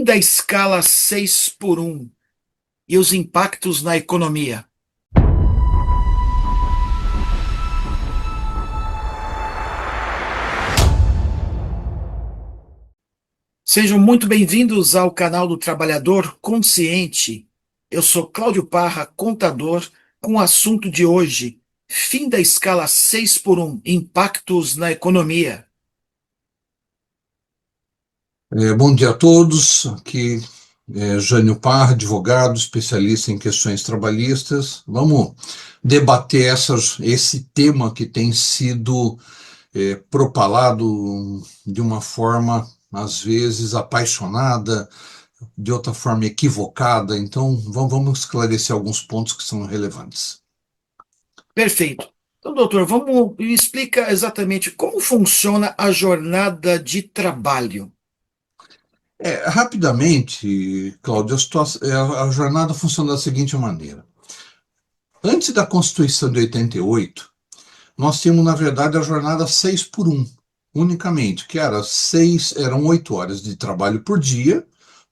Fim da escala 6 por um e os impactos na economia. Sejam muito bem-vindos ao canal do Trabalhador Consciente. Eu sou Cláudio Parra, contador, com o assunto de hoje: fim da escala 6 por um, impactos na economia. Bom dia a todos. Aqui é Jânio Parra, advogado, especialista em questões trabalhistas. Vamos debater esse tema que tem sido propalado de uma forma, às vezes, apaixonada, de outra forma equivocada. Então, vamos esclarecer alguns pontos que são relevantes. Perfeito. Então, doutor, me explica exatamente como funciona a jornada de trabalho. Rapidamente, Cláudio, a jornada funciona da seguinte maneira. Antes da Constituição de 88, nós tínhamos, na verdade, a jornada 6 por um, unicamente, que eram 8 horas de trabalho por dia,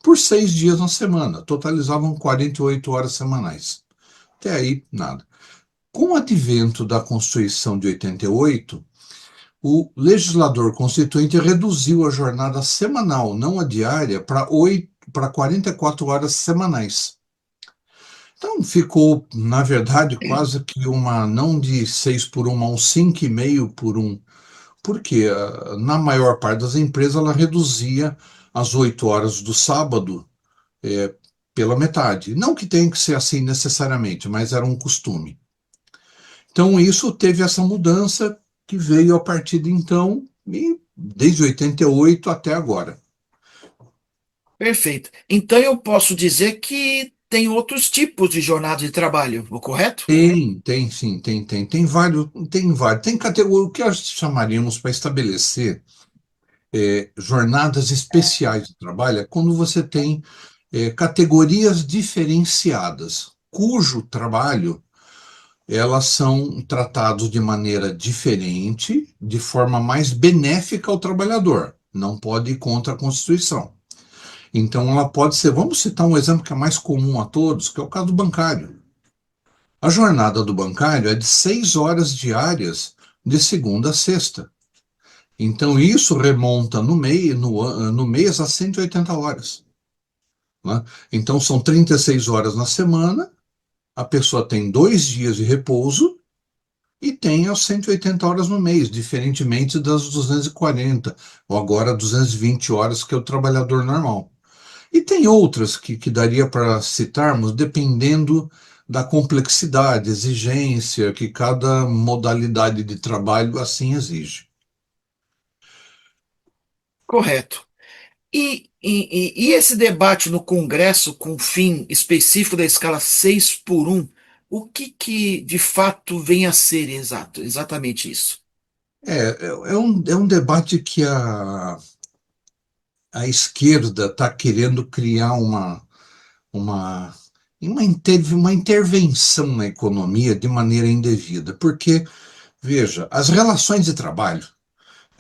por 6 dias na semana, totalizavam 48 horas semanais. Até aí, nada. Com o advento da Constituição de 88, o legislador constituinte reduziu a jornada semanal, não a diária, para 44 horas semanais. Então ficou, na verdade, quase que uma, não de 6 por um, mas um 5,5 por um. Porque na maior parte das empresas ela reduzia as 8 horas do sábado eh, pela metade. Não que tenha que ser assim necessariamente, mas era um costume. Então isso teve essa mudança que veio a partir de então, e desde 88 até agora. Perfeito. Então, eu posso dizer que tem outros tipos de jornada de trabalho, correto? Tem sim, tem vários, tem categoria, o que nós chamaríamos para estabelecer jornadas especiais de trabalho é quando você tem categorias diferenciadas, cujo trabalho elas são tratados de maneira diferente, de forma mais benéfica ao trabalhador. Não pode ir contra a Constituição. Então, ela pode ser, vamos citar um exemplo que é mais comum a todos, que é o caso do bancário. A jornada do bancário é de 6 horas diárias, de segunda a sexta. Então, isso remonta no mês a 180 horas. Né? Então, são 36 horas na semana, a pessoa tem 2 dias de repouso e tem as 180 horas no mês, diferentemente das 240, ou agora 220 horas, que é o trabalhador normal. E tem outras que daria para citarmos, dependendo da complexidade, exigência que cada modalidade de trabalho assim exige. Correto. E esse debate no Congresso com fim específico da escala 6 por um, o que de fato vem a ser exatamente isso? É um debate que a esquerda está querendo criar uma, teve uma intervenção na economia de maneira indevida, porque, veja, as relações de trabalho,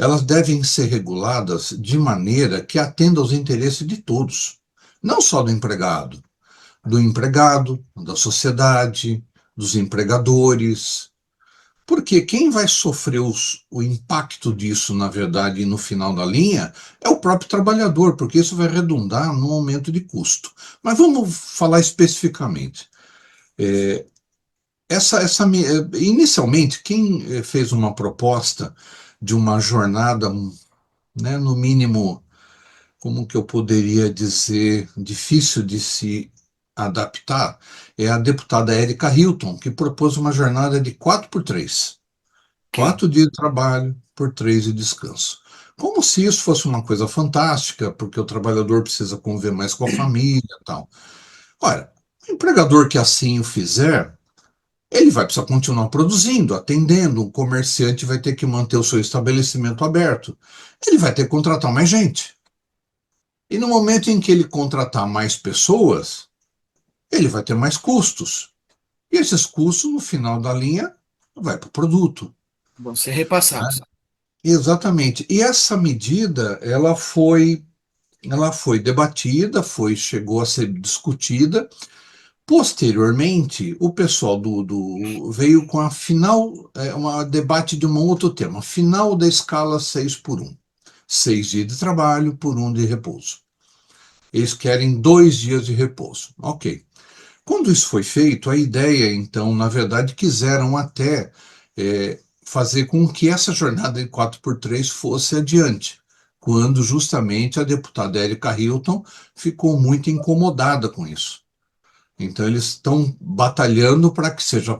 elas devem ser reguladas de maneira que atenda aos interesses de todos, não só do empregado, da sociedade, dos empregadores. Porque quem vai sofrer o impacto disso, na verdade, no final da linha, é o próprio trabalhador, porque isso vai redundar no aumento de custo. Mas vamos falar especificamente. Inicialmente, quem fez uma proposta de uma jornada, né, no mínimo, como que eu poderia dizer, difícil de se adaptar, é a deputada Erika Hilton, que propôs uma jornada de 4 por 3. Ok. 4 dias de trabalho por 3 de descanso. Como se isso fosse uma coisa fantástica, porque o trabalhador precisa conviver mais com a família e tal. Olha, o empregador que assim o fizer, ele vai precisar continuar produzindo, atendendo, o comerciante vai ter que manter o seu estabelecimento aberto. Ele vai ter que contratar mais gente. E no momento em que ele contratar mais pessoas, ele vai ter mais custos. E esses custos, no final da linha, vai para o produto. Vão ser repassados. Exatamente. E essa medida, ela foi, ela foi debatida, chegou a ser discutida. Posteriormente, o pessoal veio com a final, um debate de um outro tema, final da escala 6 por um, 6 dias de trabalho por um de repouso. Eles querem 2 dias de repouso. Ok. Quando isso foi feito, a ideia, então, na verdade, quiseram até fazer com que essa jornada de 4 por 3 fosse adiante, quando justamente a deputada Erika Hilton ficou muito incomodada com isso. Então, eles estão batalhando para que seja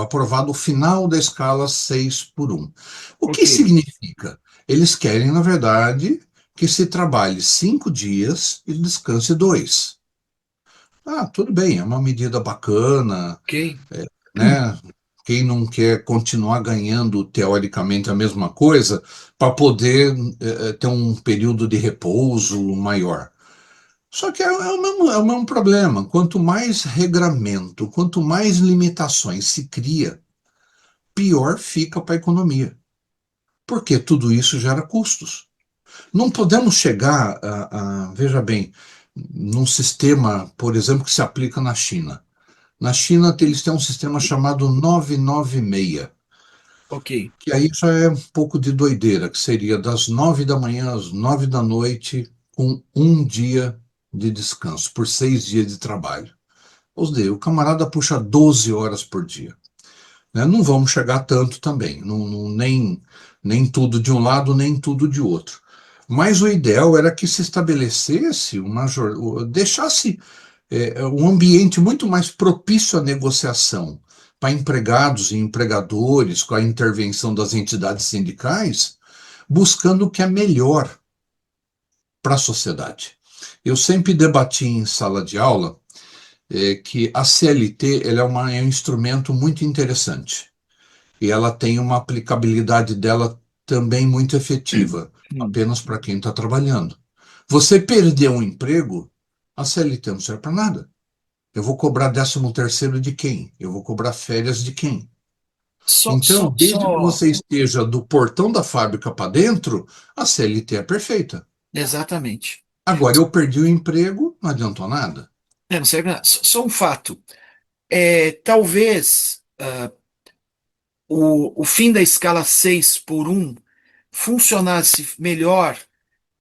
aprovado o final da escala 6 por um. O que Ok, significa? Eles querem, na verdade, que se trabalhe 5 dias e descanse 2. Ah, tudo bem, é uma medida bacana, ok. né? Quem não quer continuar ganhando teoricamente a mesma coisa para poder ter um período de repouso maior. Só que é o mesmo problema. Quanto mais regramento, quanto mais limitações se cria, pior fica para a economia. Porque tudo isso gera custos. Não podemos chegar veja bem, num sistema, por exemplo, que se aplica na China. Na China, eles têm um sistema chamado 996, Ok. que aí já é um pouco de doideira, que seria das 9 da manhã às 9 da noite, com um dia de descanso, por 6 dias de trabalho. Ou seja, o camarada puxa 12 horas por dia. Né? Não vamos chegar tanto também, nem tudo de um lado, nem tudo de outro. Mas o ideal era que se estabelecesse deixasse um ambiente muito mais propício à negociação para empregados e empregadores, com a intervenção das entidades sindicais, buscando o que é melhor para a sociedade. Eu sempre debati em sala de aula que a CLT é um instrumento muito interessante e ela tem uma aplicabilidade dela também muito efetiva, Hum. apenas para quem está trabalhando. Você perder um emprego, a CLT não serve para nada. Eu vou cobrar 13º de quem? Eu vou cobrar férias de quem? Só, Então, só, desde que só. você esteja do portão da fábrica para dentro, a CLT é perfeita. Exatamente. Agora, eu perdi o emprego, não adiantou nada. Não serve nada. Só um fato. Talvez o fim da escala 6 por um funcionasse melhor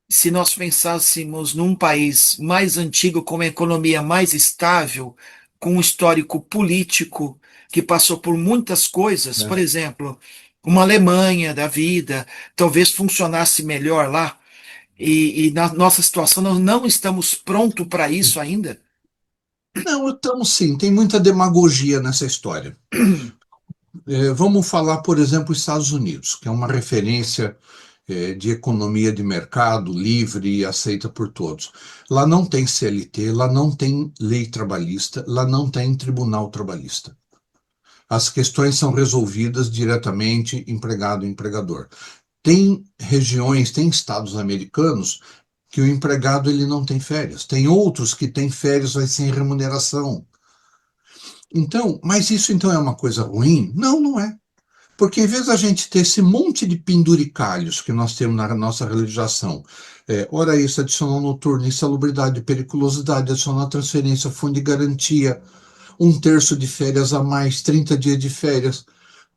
se nós pensássemos num país mais antigo, com uma economia mais estável, com um histórico político que passou por muitas coisas, por Né? exemplo, uma Alemanha da vida, talvez funcionasse melhor lá. E na nossa situação, nós não estamos prontos para isso ainda. Não, estamos sim, tem muita demagogia nessa história. Vamos falar, por exemplo, Estados Unidos, que é uma referência de economia de mercado livre e aceita por todos. Lá não tem CLT, lá não tem lei trabalhista, lá não tem tribunal trabalhista. As questões são resolvidas diretamente empregado-empregador. Tem regiões, tem estados americanos que o empregado ele não tem férias. Tem outros que têm férias, mas sem remuneração. Então, mas isso então é uma coisa ruim? Não, não é. Porque em vez da gente ter esse monte de penduricalhos que nós temos na nossa legislação, ora isso, adicional noturno, insalubridade, periculosidade, adicional transferência, fundo de garantia, 1/3 de férias a mais, 30 dias de férias,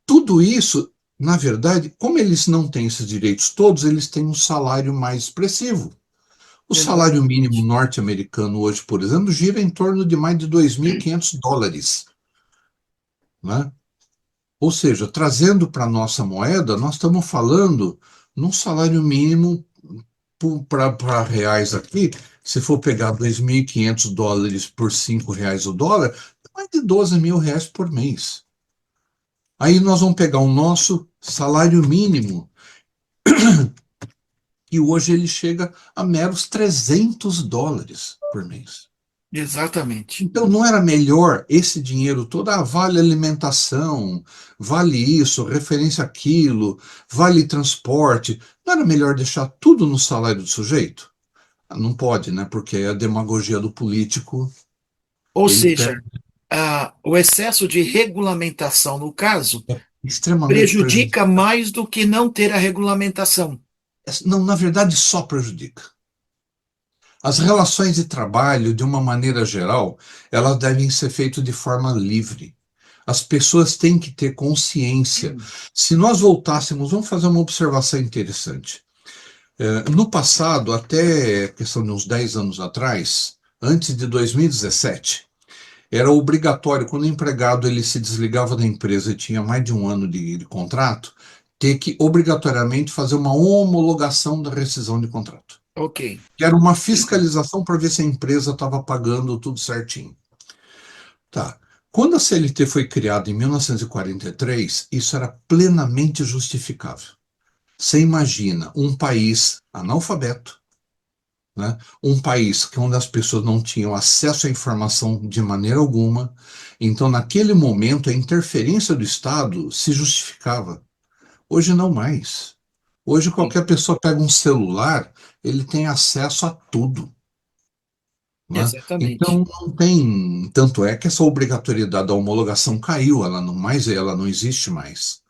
tudo isso, na verdade, como eles não têm esses direitos todos, eles têm um salário mais expressivo. O salário mínimo Exatamente. norte-americano hoje, por exemplo, gira em torno de mais de US$ 2.500, né? Ou seja, trazendo para a nossa moeda, nós estamos falando num salário mínimo para reais aqui, se for pegar US$ 2.500 por R$ 5 o dólar, mais de R$ 12.000 por mês. Aí nós vamos pegar o nosso salário mínimo, que hoje ele chega a meros US$ 300 por mês. Exatamente. Então, não era melhor esse dinheiro todo, vale alimentação, vale isso, referência àquilo, vale transporte, não era melhor deixar tudo no salário do sujeito? Ah, não pode, né? Porque a demagogia do político, Ou ele seja, perde, o excesso de regulamentação, no caso, é extremamente prejudica prejudicial. mais do que não ter a regulamentação. Não, na verdade, só prejudica. As relações de trabalho, de uma maneira geral, elas devem ser feitas de forma livre. As pessoas têm que ter consciência. Se nós voltássemos, vamos fazer uma observação interessante. No passado, até questão de uns 10 anos atrás, antes de 2017, era obrigatório, quando o empregado ele se desligava da empresa e tinha mais de um ano de contrato, ter que obrigatoriamente fazer uma homologação da rescisão de contrato, Ok. que era uma fiscalização para ver se a empresa estava pagando tudo certinho. Tá. Quando a CLT foi criada em 1943, isso era plenamente justificável. Você imagina um país analfabeto, né? Um país que onde as pessoas não tinham acesso à informação de maneira alguma. Então, naquele momento, a interferência do Estado se justificava. Hoje não mais. Hoje Sim, qualquer pessoa pega um celular, ele tem acesso a tudo, né? exatamente. Então não tem, tanto é que essa obrigatoriedade da homologação caiu, ela não existe mais.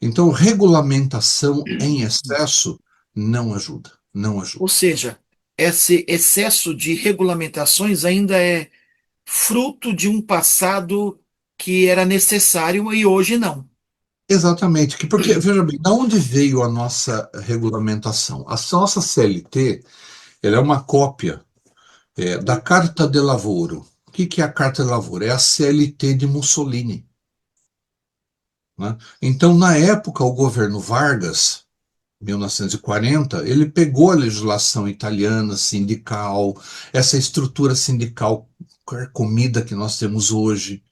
Então, regulamentação em excesso não ajuda, não Ou ajuda. seja, esse excesso de regulamentações ainda é fruto de um passado que era necessário e hoje não. Exatamente, porque, veja bem, da onde veio a nossa regulamentação? A nossa CLT, ela é uma cópia, da Carta de Lavoro. O que que é a Carta de Lavoro? É a CLT de Mussolini, né? Então, na época, o governo Vargas, 1940, ele pegou a legislação italiana, sindical, essa estrutura sindical comida que nós temos hoje,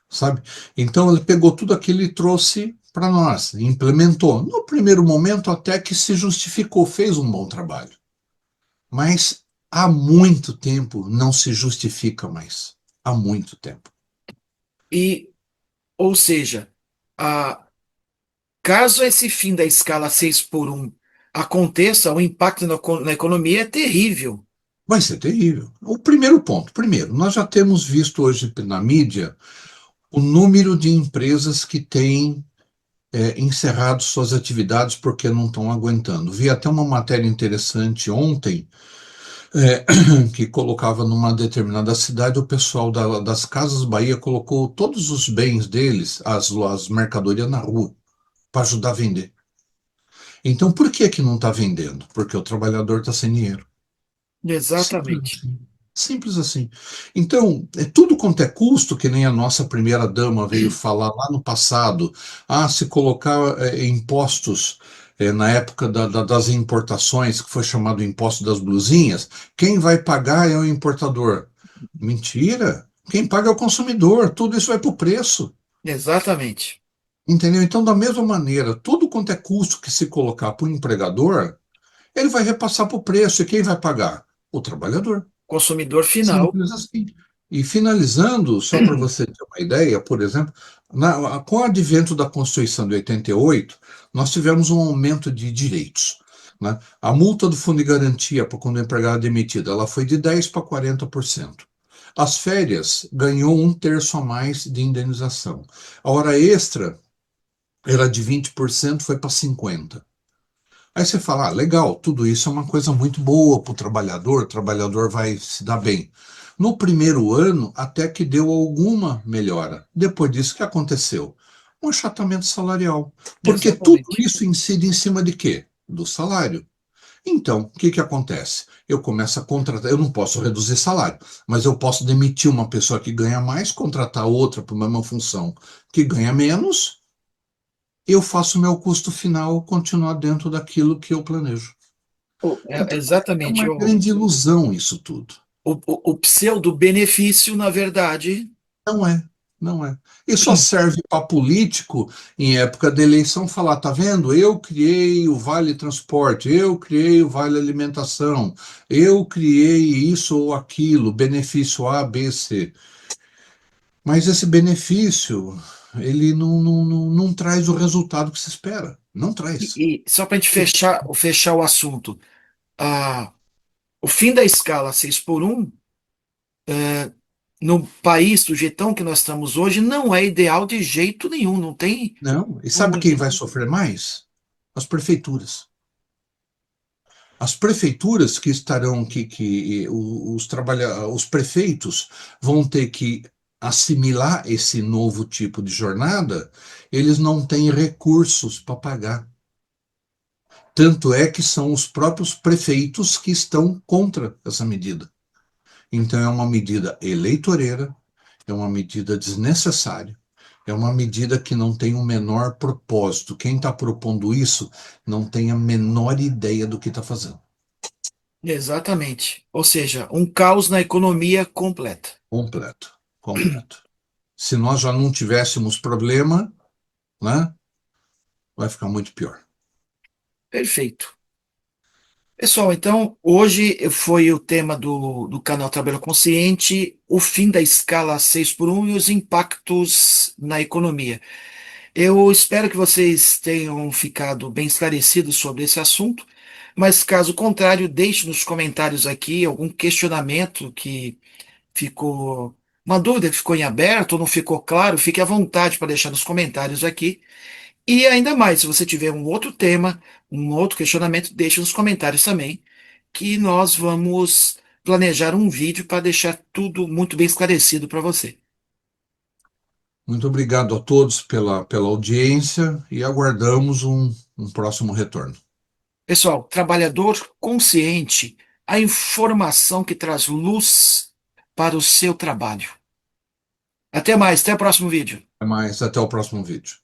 sabe? Então ele pegou tudo aquilo e trouxe para nós, implementou. No primeiro momento até que se justificou, fez um bom trabalho, mas há muito tempo não se justifica mais. Há muito tempo. E, ou seja, a, caso esse fim da escala 6 por um aconteça, o impacto na economia é terrível. Vai ser terrível. O primeiro ponto, primeiro, nós já temos visto hoje na mídia o número de empresas que têm encerrado suas atividades porque não estão aguentando. Vi até uma matéria interessante ontem, é, que colocava numa determinada cidade, o pessoal das Casas Bahia colocou todos os bens deles, as mercadorias na rua, para ajudar a vender. Então, por que que não está vendendo? Porque o trabalhador está sem dinheiro. Simples Exatamente. assim. Simples assim. Então, é tudo quanto é custo, que nem a nossa primeira-dama veio falar lá no passado. Ah, se colocar impostos na época das importações, que foi chamado imposto das blusinhas, quem vai pagar é o importador. Mentira! Quem paga é o consumidor. Tudo isso vai para o preço. Exatamente. Entendeu? Então, da mesma maneira, tudo quanto é custo que se colocar para o empregador, ele vai repassar para o preço. E quem vai pagar? O trabalhador. Consumidor final. Simples assim. E finalizando, só para você ter uma ideia, por exemplo, com o advento da Constituição de 88, nós tivemos um aumento de direitos, né? A multa do fundo de garantia para quando o empregado é demitido, ela foi de 10 para 40%. As férias ganhou um terço a mais de indenização. A hora extra era de 20%, foi para 50%. Aí você fala, ah, legal, tudo isso é uma coisa muito boa para o trabalhador vai se dar bem. No primeiro ano, até que deu alguma melhora. Depois disso, o que aconteceu? Um achatamento salarial. Porque tudo Exatamente. isso incide em cima de quê? Do salário. Então, o que que acontece? Eu começo a contratar, eu não posso reduzir salário, mas eu posso demitir uma pessoa que ganha mais, contratar outra para a mesma função que ganha menos, eu faço o meu custo final continuar dentro daquilo que eu planejo. Então, é Exatamente. uma grande ilusão isso tudo. O pseudo-benefício, na verdade, Não é, não é. E só serve para político, em época de eleição, falar: tá vendo? Eu criei o Vale Transporte, eu criei o Vale Alimentação, eu criei isso ou aquilo, benefício A, B, C. Mas esse benefício, ele não traz o resultado que se espera. Não traz. e só para a gente fechar o assunto, ah, o fim da escala 6 por um no país do jeitão que nós estamos hoje não é ideal de jeito nenhum, não tem. Não. E sabe um- quem vai sofrer mais? As prefeituras. As prefeituras que estarão, os prefeitos vão ter que assimilar esse novo tipo de jornada, eles não têm recursos para pagar. Tanto é que são os próprios prefeitos que estão contra essa medida. Então, é uma medida eleitoreira, é uma medida desnecessária, é uma medida que não tem o menor propósito. Quem está propondo isso não tem a menor ideia do que está fazendo. Exatamente. Ou seja, um caos na economia completa. Completo, completo. Se nós já não tivéssemos problema, né, vai ficar muito pior. Perfeito. Pessoal, então, hoje foi o tema do canal Trabalho Consciente, o fim da escala 6 por um e os impactos na economia. Eu espero que vocês tenham ficado bem esclarecidos sobre esse assunto, mas caso contrário, deixe nos comentários aqui algum questionamento que ficou, uma dúvida que ficou em aberto ou não ficou claro, fique à vontade para deixar nos comentários aqui. E ainda mais, se você tiver um outro tema, um outro questionamento, deixe nos comentários também, que nós vamos planejar um vídeo para deixar tudo muito bem esclarecido para você. Muito obrigado a todos pela audiência e aguardamos um próximo retorno. Pessoal, trabalhador consciente, a informação que traz luz para o seu trabalho. Até mais, até o próximo vídeo. Até mais, até o próximo vídeo.